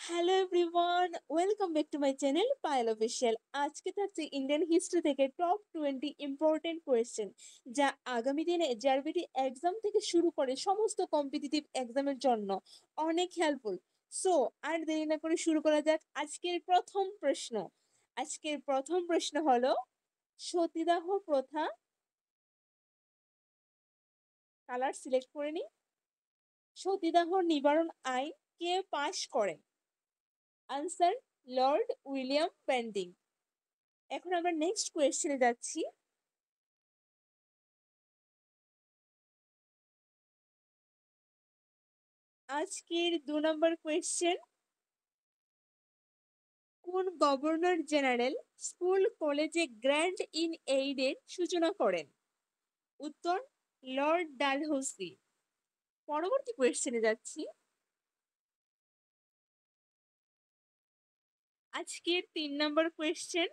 Hello everyone, welcome back to my channel Payel official. আজকে থাকছে Indian history থেকে top 20 important question, যা আগামী দিনে জারবিটি এক্সাম থেকে শুরু করে সমস্ত কম্পিটিটিভ এক্সামের জন্য অনেক হেল্পফুল। সো আর দেরি না করে শুরু করা যাক আজকের প্রথম প্রশ্ন হলো, সতীদাহ প্রথা, কালার সিলেক্ট করে নি, সতীদাহ নিবারণ আইন কে পাশ করেন? Answer, Lord William Bentinck. এখন আমরা নেক্সট কোয়েশ্চেনে যাচ্ছি। আজকের 2 নম্বর কোয়েশ্চেন, কোন গভর্নর জেনারেল স্কুল কলেজে গ্র্যান্ড ইন এইডের সূচনা করেন? উত্তর, লর্ড ডালহৌসি। পরবর্তী কোয়েশ্চেনে যাচ্ছি। আজকের 3 নম্বর কোয়েশ্চেন,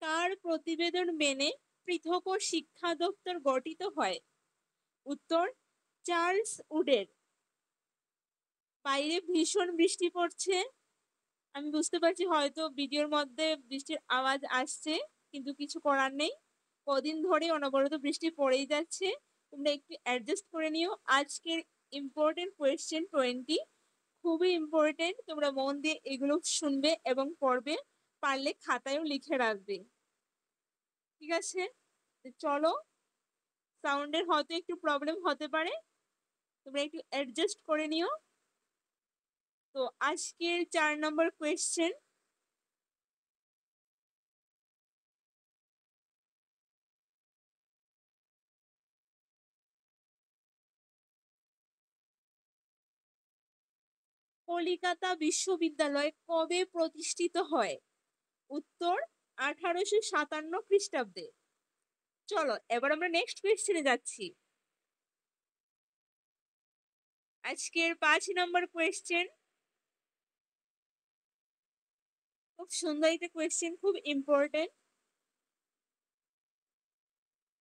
কার প্রতিবেদন মেনে পৃথক শিক্ষা দপ্তর গঠিত হয়? উত্তর, চার্লস উডের। বাইরে ভীষণ বৃষ্টি পড়ছে, আমি বুঝতে পারছি হয়তো ভিডিওর মধ্যে বৃষ্টির আওয়াজ আসছে, কিন্তু কিছু করার নেই। কদিন ধরে অনবরত বৃষ্টি পড়েই যাচ্ছে, তোমরা একটু অ্যাডজাস্ট করে নিও। আজকের ইম্পর্টেন্ট কোয়েশ্চেন 20 খুবই ইম্পর্টেন্ট, তোমরা মন দিয়ে এগুলো শুনবে এবং পড়বে, পারলে খাতায়ও লিখে রাখবে। ঠিক আছে, চলো। সাউন্ডের হয়তো একটু প্রবলেম হতে পারে, তোমরা একটু অ্যাডজাস্ট করে নিও। তো আজকের 4 নম্বর কোয়েশ্চেন, কলিকাতা বিশ্ববিদ্যালয় কবে প্রতিষ্ঠিত হয়? উত্তর, 1857 খ্রিস্টাব্দে। চলো এবার আমরা নেক্সট কোয়েশ্চেনে যাচ্ছি। আজকের 5 নম্বর কোয়েশ্চেন, খুব সুন্দর একটা কোয়েশ্চেন, খুব ইম্পর্টেন্ট।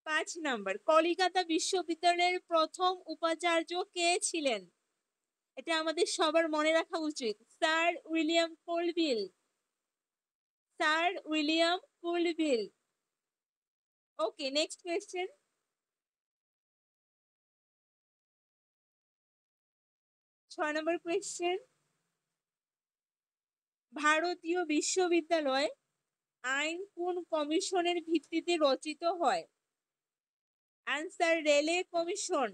5 নম্বর, কলিকাতা বিশ্ববিদ্যালয়ের প্রথম উপাচার্য কে ছিলেন? এটা আমাদের সবার মনে রাখা উচিত, sir William Colville. Sir William Colville. Okay, next question. 6 নম্বর কোয়েশ্চেন, ভারতীয় বিশ্ববিদ্যালয় আইন কোন কমিশনের ভিত্তিতে রচিত হয়? আনসার, রেলে কমিশন।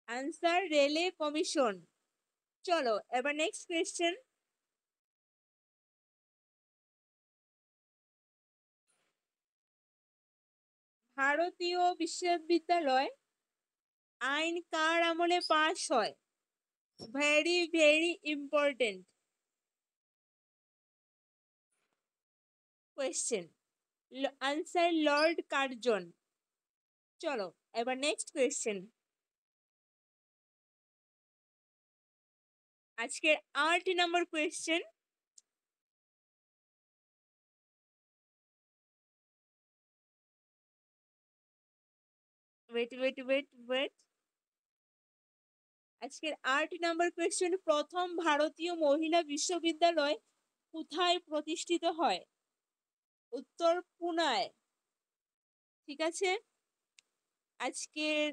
আনসার, রেলে কমিশন। চলো এবার নেক্সট কোয়েশ্চেন। ভারতীয় বিশ্ববিদ্যালয় আইন কার আমলে পাশ হয়? Very very important question. Answer, Lord Curzon. চলো এবার নেক্সট কোয়েশ্চেন। আজকের 8 নম্বর question, wait wait wait wait. আজকের 8 নম্বর কোয়েশ্চেন, প্রথম ভারতীয় মহিলা বিশ্ববিদ্যালয় কোথায় প্রতিষ্ঠিত হয়? উত্তর, পুনায়। ঠিক আছে। আজকের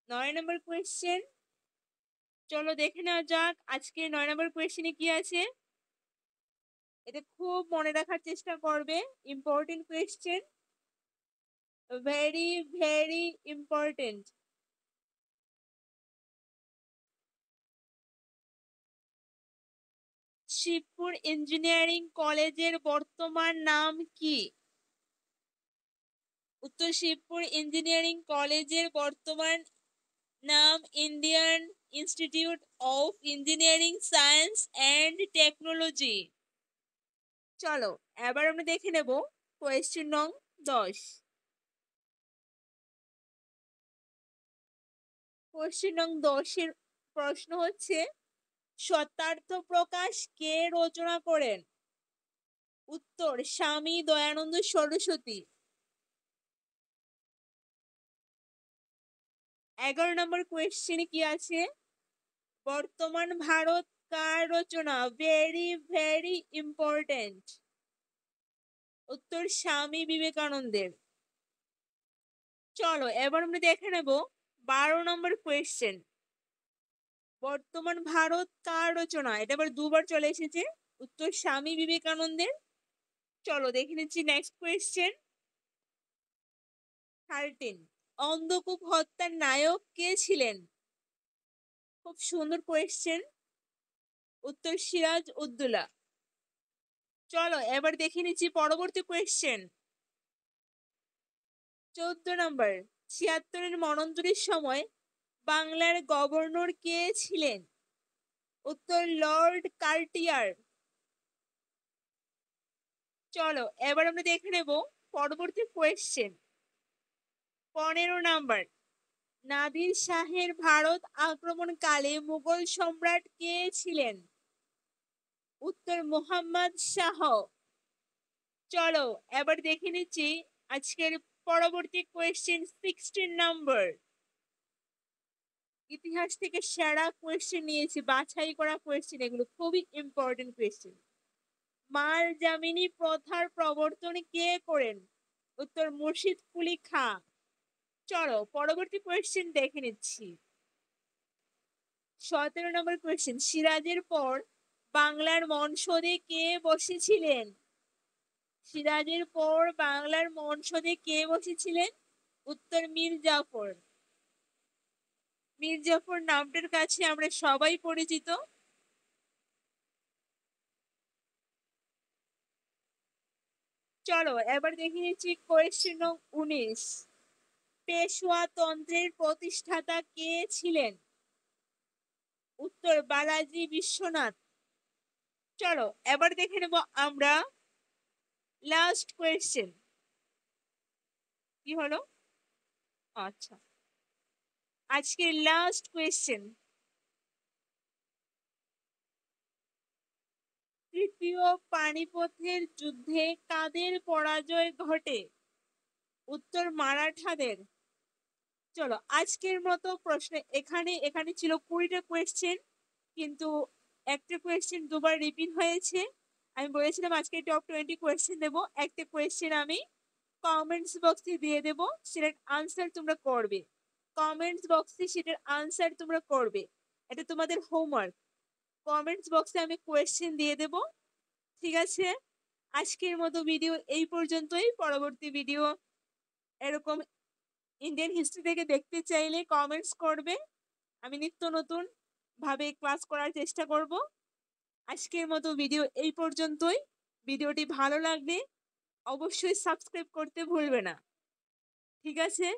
9 নম্বর কোয়েশ্চেন, চলো দেখে নেওয়া যাক আজকের 9 নম্বর কোয়েশ্চেনে কি আছে। এটা খুব মনে রাখার চেষ্টা করবে, important question, very very important. Shibpur engineering কলেজের বর্তমান নাম কি? উত্তর, শিবপুর ইঞ্জিনিয়ারিং কলেজের বর্তমান নাম Indian institute of engineering science and technology. চলো এবার আমরা দেখে নেব কোয়েশ্চেন নং 10। কোয়েশ্চেন নং 10-এর প্রশ্ন হচ্ছে, সত্যার্থ প্রকাশ কে রচনা করেন? উত্তর, স্বামী দয়ানন্দ সরস্বতী। 11 নম্বর কোয়েশ্চেনে কি আছে? বর্তমান ভারত কার রচনা? Very very important. উত্তর স্বামী বিবেকানন্দের। চলো এবার আমরা দেখে নেব 12 নম্বর কোয়েশ্চেন। বর্তমান ভারত কার রচনা? এটা আবার দুবার চলে এসেছে। উত্তর স্বামী বিবেকানন্দের। চলো দেখে নিচ্ছি নেক্সট কোয়েশ্চেন 13। অন্ধকূপ হত্যার নায়ক কে ছিলেন? খুব সুন্দর কোয়েশ্চেন। উত্তর সিরাজ উদ্দৌলা। চলো এবার দেখে নিচ্ছি পরবর্তী কোয়েশ্চেন 14 নম্বর। 76-এর মন্বন্তরের সময় বাংলার গভর্নর কে ছিলেন? উত্তর লর্ড কার্টিয়ার। চলো এবার আমরা দেখে নেব পরবর্তী কোয়েশ্চেন 15 নাম্বার। নাদির শাহের ভারত আক্রমণকালে মুঘল সম্রাট কে ছিলেন? উত্তর মোহাম্মদ শাহ। চলো এবার দেখে নিচ্ছি আজকের পরবর্তী কোয়েশ্চেন 16 নাম্বার। ইতিহাস থেকে সেরা কোয়েশ্চেন নিয়েছি, বাছাই করা কোয়েশ্চেন, এগুলো খুবই ইম্পর্টেন্ট কোয়েশ্চেন। মাল জামিনী প্রথার প্রবর্তন কে করেন? উত্তর মুর্শিদ কুলি খাঁ। চলো পরবর্তী কোয়েশ্চেন দেখে নিচ্ছি 17 নম্বর কোয়েশ্চেন। সিরাজের পর বাংলার মনসদে কে বসেছিলেন? সিরাজের পর বাংলার মনসদে কে বসেছিলেন? উত্তর মীর জাফর। মীর জাফর নামটার কাছে আমরা সবাই পরিচিত। চলো এবার দেখে নিচ্ছি কোয়েশ্চেন 19। পেশওয়া তন্ত্রের প্রতিষ্ঠাতা কে ছিলেন? উত্তর বালাজি বিশ্বনাথ। চলো এবার দেখে নেব আমরা লাস্ট কোয়েশ্চেন। কি হলো? আচ্ছা, আজকের লাস্ট কোয়েশ্চেন। তৃতীয় পানিপথের যুদ্ধে কাদের পরাজয় ঘটে? উত্তর মারাঠাদের। চলো আজকের মতো প্রশ্ন এখানে ছিল 20টা কোয়েশ্চেন, কিন্তু একটা কোয়েশ্চেন দুবার রিপিট হয়েছে। আমি বলেছিলাম আজকে টপ 20 কোয়েশ্চেন দেবো, একটা কোয়েশ্চেন আমি কমেন্টস বক্সে দিয়ে দেব, সেটার আনসার তোমরা করবে। কমেন্টস বক্সে সেটার আনসার তোমরা করবে, এটা তোমাদের হোমওয়ার্ক। কমেন্টস বক্সে আমি কোয়েশ্চেন দিয়ে দেব, ঠিক আছে? আজকের মতো ভিডিও এই পর্যন্তই। পরবর্তী ভিডিও এরকম ইন্ডিয়ান হিস্ট্রি থেকে দেখতে চাইলে কমেন্টস করবে, আমি নিত্য নতুন ভাবে ক্লাস করার চেষ্টা করব। আজকের মতো ভিডিও এই পর্যন্তই। ভিডিওটি ভালো লাগলে অবশ্যই সাবস্ক্রাইব করতে ভুলবে না, ঠিক আছে?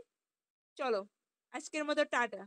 চলো আজকের মতো টাটা।